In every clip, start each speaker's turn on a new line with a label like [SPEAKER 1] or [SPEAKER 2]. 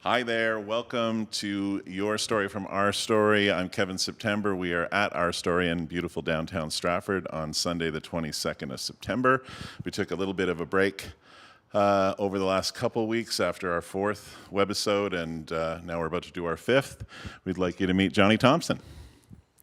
[SPEAKER 1] Hi there, welcome to Your Story from Our Story. I'm Kevin September. We are at Our Story in beautiful downtown Stratford on Sunday, the 22nd of September. We took a little bit of a break over the last couple weeks after our fourth webisode, and now we're about to do our fifth. We'd like you to meet Jonny Thompson.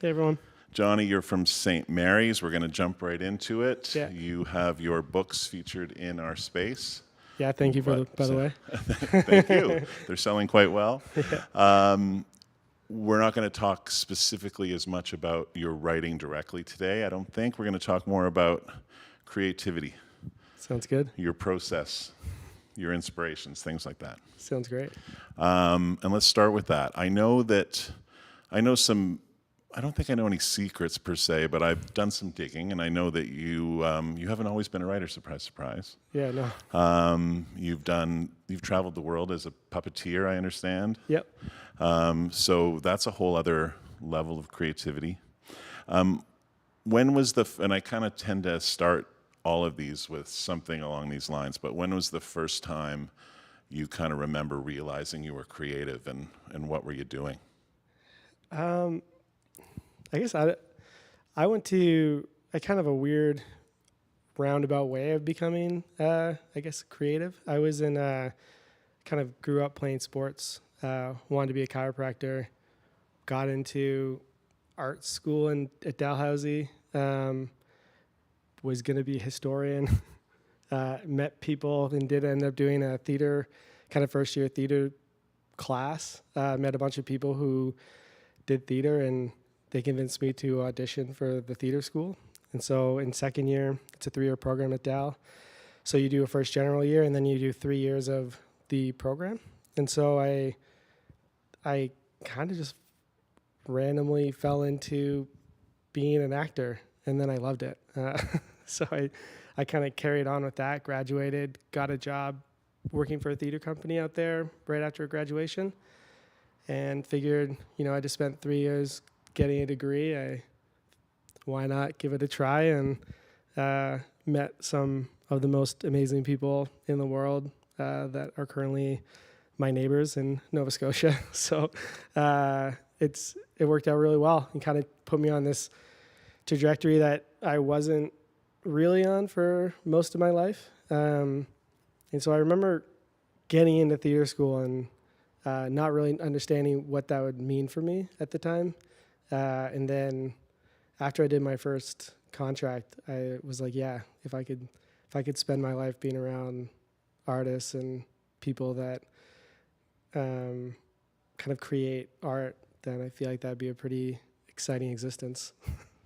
[SPEAKER 2] Hey, everyone.
[SPEAKER 1] Jonny, you're from St. Mary's. We're going to jump right into it.
[SPEAKER 2] Yeah.
[SPEAKER 1] You have your books featured in our space.
[SPEAKER 2] Yeah, thank you by the way.
[SPEAKER 1] Thank you. They're selling quite well.
[SPEAKER 2] Yeah.
[SPEAKER 1] We're not going to talk specifically as much about your writing directly today. I don't think. We're going to talk more about creativity,
[SPEAKER 2] Sounds good.
[SPEAKER 1] your process, your inspirations, things like that.
[SPEAKER 2] Sounds great.
[SPEAKER 1] And let's start with that. I don't think I know any secrets per se, but I've done some digging, and I know that you haven't always been a writer. Surprise, surprise.
[SPEAKER 2] Yeah, no.
[SPEAKER 1] You've traveled the world as a puppeteer, I understand.
[SPEAKER 2] Yep.
[SPEAKER 1] So that's a whole other level of creativity. And I kind of tend to start all of these with something along these lines, but when was the first time you kind of remember realizing you were creative, and what were you doing?
[SPEAKER 2] I guess I went to a kind of a weird roundabout way of becoming, I guess, creative. I was kind of grew up playing sports, wanted to be a chiropractor, got into art school at Dalhousie, was going to be a historian, met people and did end up doing a theater, kind of first year theater class, met a bunch of people who did theater, and they convinced me to audition for the theater school. And so in second year, it's a 3-year program at Dal. So you do a first general year, and then you do 3 years of the program. And so I kind of just randomly fell into being an actor, and then I loved it. So I kind of carried on with that, graduated, got a job working for a theater company out there right after graduation, and figured, I just spent 3 years getting a degree. Why not give it a try? And met some of the most amazing people in the world that are currently my neighbors in Nova Scotia. So it worked out really well and kind of put me on this trajectory that I wasn't really on for most of my life. And so I remember getting into theater school and not really understanding what that would mean for me at the time. And then after I did my first contract, I was like, yeah, if I could spend my life being around artists and people that kind of create art, then I feel like that'd be a pretty exciting existence.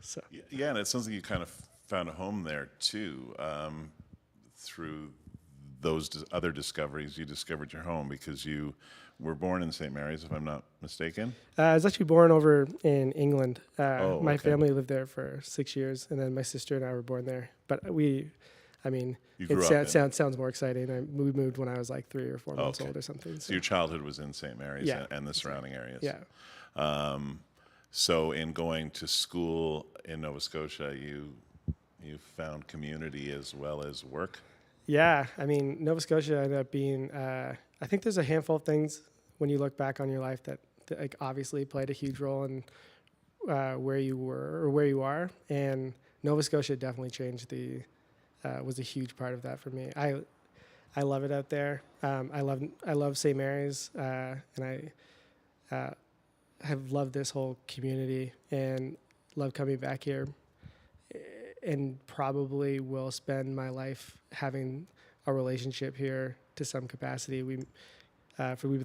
[SPEAKER 2] So
[SPEAKER 1] Yeah, and it sounds like you kind of found a home there too, through those other discoveries. You discovered your home because you were born in St. Mary's, if I'm not mistaken.
[SPEAKER 2] I was actually born over in England. My
[SPEAKER 1] Okay.
[SPEAKER 2] family lived there for 6 years, and then my sister and I were born there. But
[SPEAKER 1] You grew
[SPEAKER 2] it
[SPEAKER 1] up in.
[SPEAKER 2] sounds more exciting. We moved when I was like 3 or 4 months
[SPEAKER 1] Okay.
[SPEAKER 2] old or something.
[SPEAKER 1] So your childhood was in St. Mary's,
[SPEAKER 2] Yeah.
[SPEAKER 1] and the surrounding areas.
[SPEAKER 2] Yeah.
[SPEAKER 1] So in going to school in Nova Scotia, you found community as well as work.
[SPEAKER 2] Yeah, Nova Scotia ended up being, I think there's a handful of things when you look back on your life that like obviously played a huge role in where you were or where you are. And Nova Scotia definitely was a huge part of that for me. I love it out there. I love St. Mary's, and I have loved this whole community and love coming back here, and probably will spend my life having a relationship here to some capacity. We've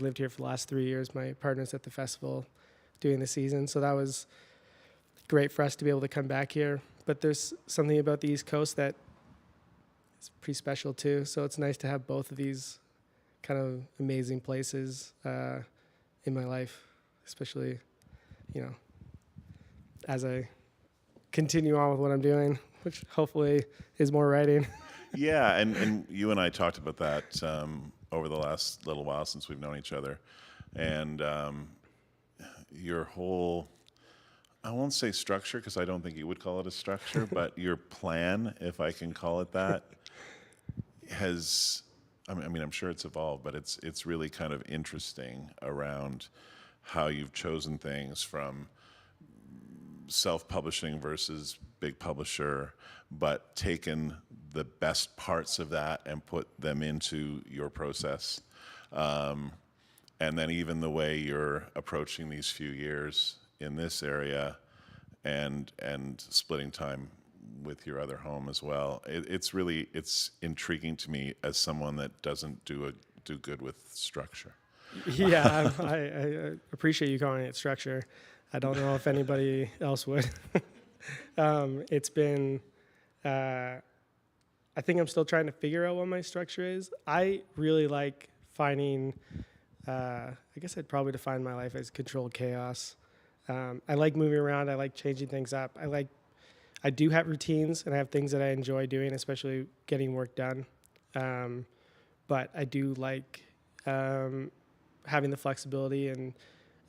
[SPEAKER 2] lived here for the last 3 years. My partner's at the festival doing the season, so that was great for us to be able to come back here. But there's something about the East Coast that is pretty special too. So it's nice to have both of these kind of amazing places in my life, especially, as I continue on with what I'm doing, which hopefully is more writing.
[SPEAKER 1] Yeah, and you and I talked about that over the last little while since we've known each other, and your whole, I won't say structure because I don't think you would call it a structure, but your plan, if I can call it that, has I mean, I'm sure it's evolved, but it's really kind of interesting around how you've chosen things from self-publishing versus big publisher, but taken the best parts of that and put them into your process. And then even the way you're approaching these few years in this area and splitting time with your other home as well. It's intriguing to me as someone that doesn't do good with structure.
[SPEAKER 2] Yeah, I appreciate you calling it structure. I don't know if anybody else would. It's been, I think I'm still trying to figure out what my structure is. I really like finding, I guess I'd probably define my life as controlled chaos. I like moving around. I like changing things up. I do have routines and I have things that I enjoy doing, especially getting work done. But I do like having the flexibility and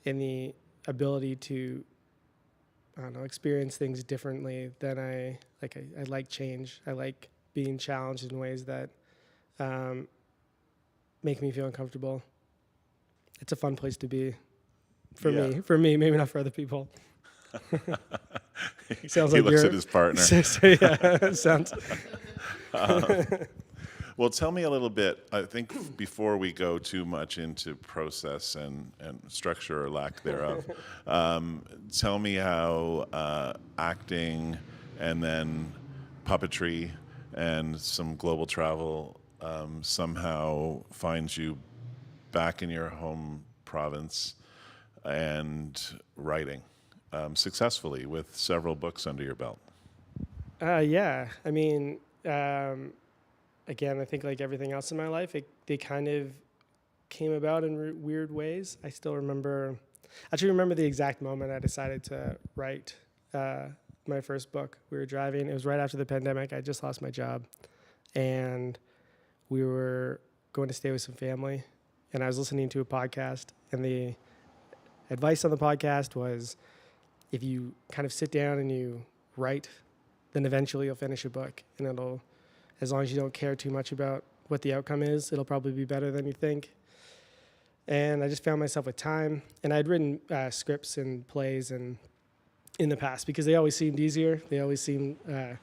[SPEAKER 2] the ability to, I don't know, experience things differently than I like change. I like being challenged in ways that make me feel uncomfortable. It's a fun place to be for me, maybe not for other people. Sounds
[SPEAKER 1] He
[SPEAKER 2] like
[SPEAKER 1] looks at his partner.
[SPEAKER 2] Yeah, sounds.
[SPEAKER 1] Well, tell me a little bit, I think before we go too much into process and structure or lack thereof, tell me how acting and then puppetry and some global travel somehow finds you back in your home province and writing successfully with several books under your belt.
[SPEAKER 2] Yeah, I mean, again, I think like everything else in my life, they kind of came about in weird ways. I remember the exact moment I decided to write my first book. We were driving. It was right after the pandemic. I just lost my job. And we were going to stay with some family. And I was listening to a podcast. And the advice on the podcast was, if you kind of sit down and you write, then eventually you'll finish a book. And as long as you don't care too much about what the outcome is, it'll probably be better than you think. And I just found myself with time. And I'd written scripts and plays and in the past because they always seemed easier. They always seemed, I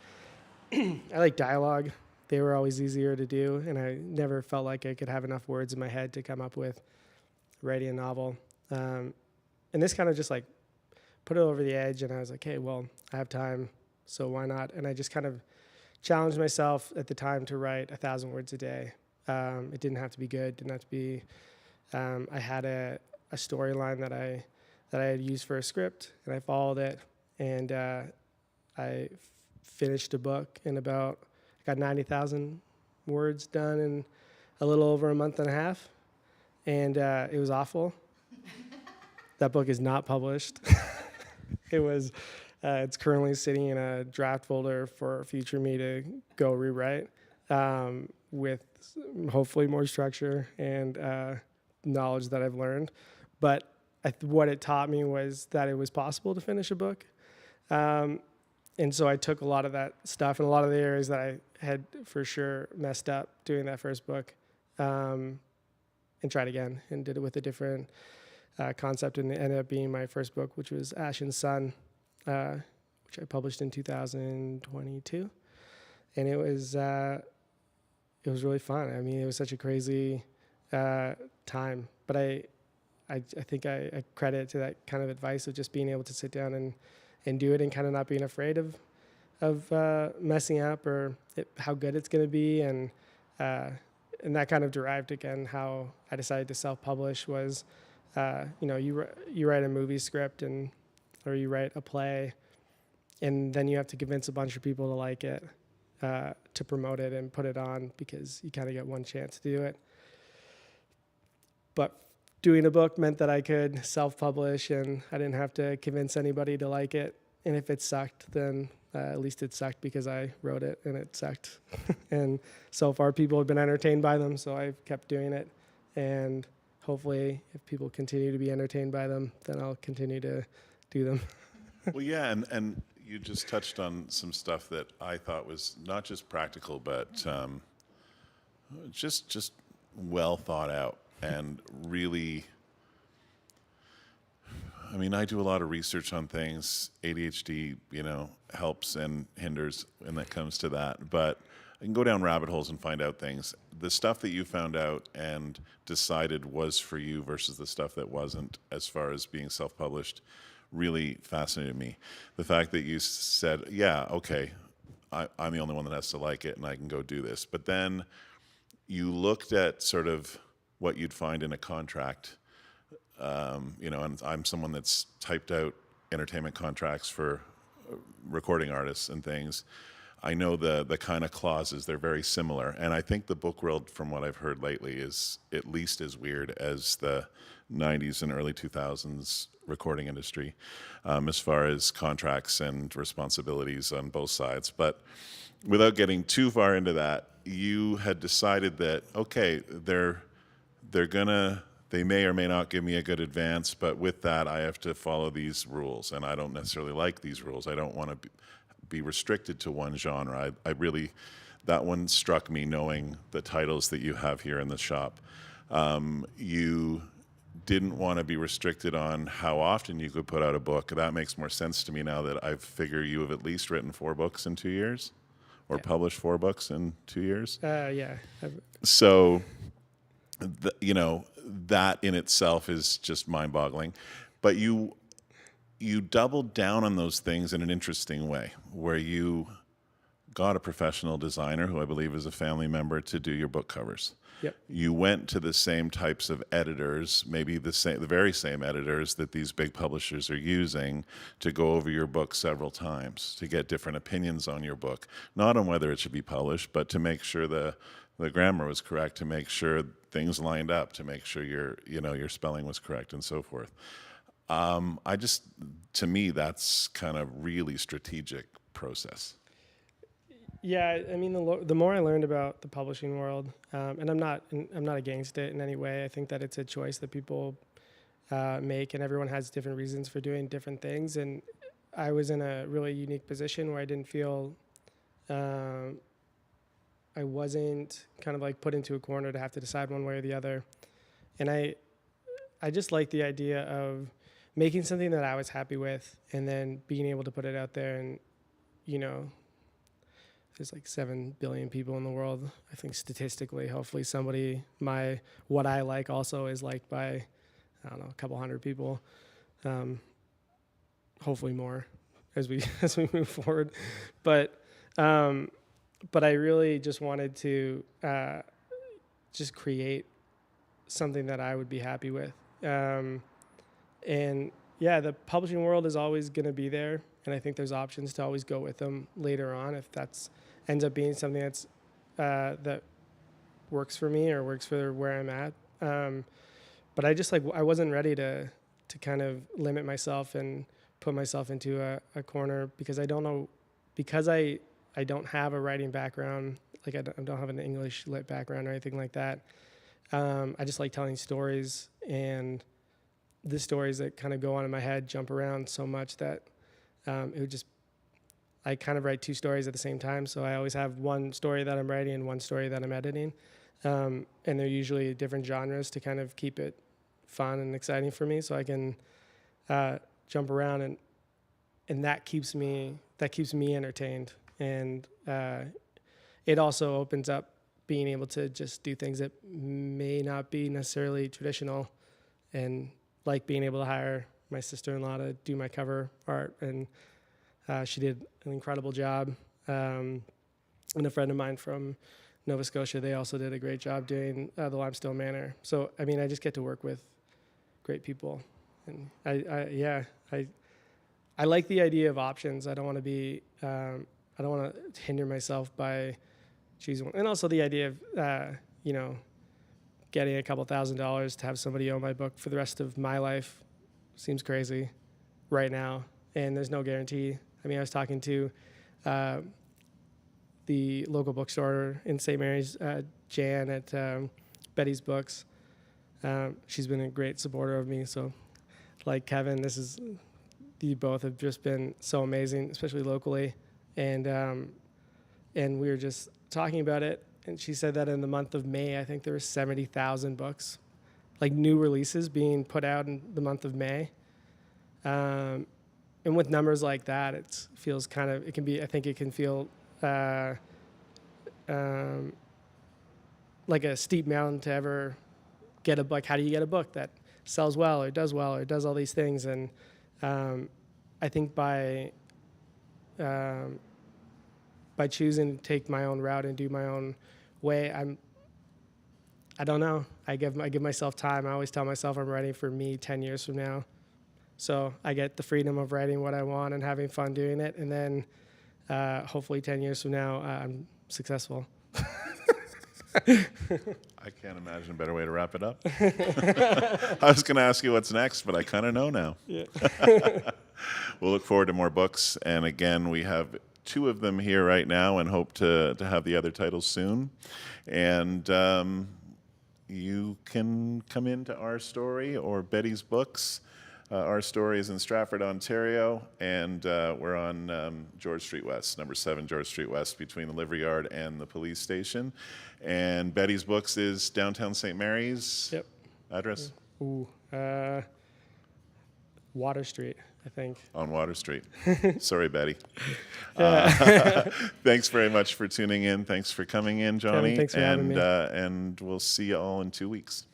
[SPEAKER 2] like dialogue. They were always easier to do. And I never felt like I could have enough words in my head to come up with writing a novel. And this kind of just like put it over the edge. And I was like, hey, well, I have time, so why not? And I just kind of challenged myself at the time to write 1,000 words a day. It didn't have to be good. Didn't have to be. I had a storyline that I had used for a script, and I followed it. And I finished a book in I got 90,000 words done in a little over a month and a half, and it was awful. That book is not published. It was. It's currently sitting in a draft folder for future me to go rewrite with hopefully more structure and knowledge that I've learned. But what it taught me was that it was possible to finish a book. And so I took a lot of that stuff and a lot of the areas that I had for sure messed up doing that first book and tried again and did it with a different concept. And it ended up being my first book, which was Ash and Sun. Which I published in 2022, and it was really fun. I mean, it was such a crazy time, but I think I credit it to that kind of advice of just being able to sit down and do it and kind of not being afraid of messing up or how good it's going to be, and that kind of derived again how I decided to self-publish was, you write a movie script or you write a play, and then you have to convince a bunch of people to like it, to promote it and put it on because you kind of get one chance to do it. But doing a book meant that I could self-publish and I didn't have to convince anybody to like it. And if it sucked, then at least it sucked because I wrote it and it sucked. And so far people have been entertained by them, so I've kept doing it. And hopefully if people continue to be entertained by them, then I'll continue to do them.
[SPEAKER 1] Well, yeah, and you just touched on some stuff that I thought was not just practical, but just well thought out and really, I mean, I do a lot of research on things. ADHD, helps and hinders when it comes to that. But I can go down rabbit holes and find out things. The stuff that you found out and decided was for you versus the stuff that wasn't, as far as being self-published, really fascinated me. The fact that you said, yeah, okay, I'm the only one that has to like it and I can go do this. But then you looked at sort of what you'd find in a contract. And I'm someone that's typed out entertainment contracts for recording artists and things. I know the kind of clauses, they're very similar. And I think the book world, from what I've heard lately, is at least as weird as the 90s and early 2000s recording industry, as far as contracts and responsibilities on both sides. But without getting too far into that, you had decided that, okay, they may or may not give me a good advance, but with that, I have to follow these rules, and I don't necessarily like these rules. I don't want to be restricted to one genre. I really, that one struck me, knowing the titles that you have here in the shop. You didn't want to be restricted on how often you could put out a book. That makes more sense to me now that I figure you have at least written 4 books in 2 years, or published 4 books in 2 years.
[SPEAKER 2] Yeah.
[SPEAKER 1] So, that in itself is just mind-boggling. But you doubled down on those things in an interesting way, where you got a professional designer, who I believe is a family member, to do your book covers.
[SPEAKER 2] Yep.
[SPEAKER 1] You went to the same types of editors, maybe the very same editors that these big publishers are using, to go over your book several times, to get different opinions on your book, not on whether it should be published, but to make sure the grammar was correct, to make sure things lined up, to make sure your spelling was correct, and so forth. To me, that's kind of really strategic process.
[SPEAKER 2] Yeah, I mean, the more I learned about the publishing world, and I'm not against it in any way. I think that it's a choice that people make, and everyone has different reasons for doing different things. And I was in a really unique position where I didn't feel I wasn't kind of like put into a corner to have to decide one way or the other. And I just like the idea of making something that I was happy with, and then being able to put it out there. And there's like 7 billion people in the world. I think statistically, hopefully what I like also is liked by, I don't know, a couple hundred people. Hopefully more as we move forward. But I really just wanted to just create something that I would be happy with. And yeah, the publishing world is always going to be there, and I think there's options to always go with them later on if that's ends up being something that's that works for me or works for where I'm at. But I wasn't ready to kind of limit myself and put myself into a corner, because I don't have a writing background. Like I don't have an English lit background or anything like that. I just like telling stories, and the stories that kind of go on in my head jump around so much that I kind of write 2 stories at the same time. So I always have one story that I'm writing and one story that I'm editing. And they're usually different genres to kind of keep it fun and exciting for me, so I can jump around, and that keeps me entertained. And it also opens up being able to just do things that may not be necessarily traditional, and like being able to hire my sister-in-law to do my cover art, and she did an incredible job. And a friend of mine from Nova Scotia, they also did a great job doing the Limestone Manor. So I mean, I just get to work with great people, and I like the idea of options. I don't want to hinder myself by choosing one. And also the idea of getting a couple $1,000s to have somebody own my book for the rest of my life seems crazy right now, and there's no guarantee. I mean, I was talking to the local bookstore in St. Mary's, Jan at Betty's Books. She's been a great supporter of me. So, like Kevin, you both have just been so amazing, especially locally. And we were just talking about it, and she said that in the month of May, I think there were 70,000 books, like new releases being put out in the month of May. And with numbers like that, it feels kind of, it can be, I think it can feel like a steep mountain to ever get a book. How do you get a book that sells well or does all these things? And I think by choosing to take my own route and do my own way, I don't know. I give myself time. I always tell myself I'm writing for me 10 years from now. So I get the freedom of writing what I want and having fun doing it. And then hopefully 10 years from now, I'm successful.
[SPEAKER 1] I can't imagine a better way to wrap it up. I was going to ask you what's next, but I kind of know now.
[SPEAKER 2] Yeah.
[SPEAKER 1] We'll look forward to more books. And again, we have 2 of them here right now and hope to have the other titles soon. And you can come into Our Story or Betty's Books. Our Story is in Stratford, Ontario, and we're on George Street West, number 7 George Street West, between the Livery Yard and the police station. And Betty's Books is downtown St. Mary's.
[SPEAKER 2] Yep.
[SPEAKER 1] Address?
[SPEAKER 2] Ooh, Water Street, I think.
[SPEAKER 1] On Water Street. Sorry, Betty. Thanks very much for tuning in. Thanks for coming in, Johnny.
[SPEAKER 2] Kevin, thanks for having me.
[SPEAKER 1] And we'll see you all in 2 weeks.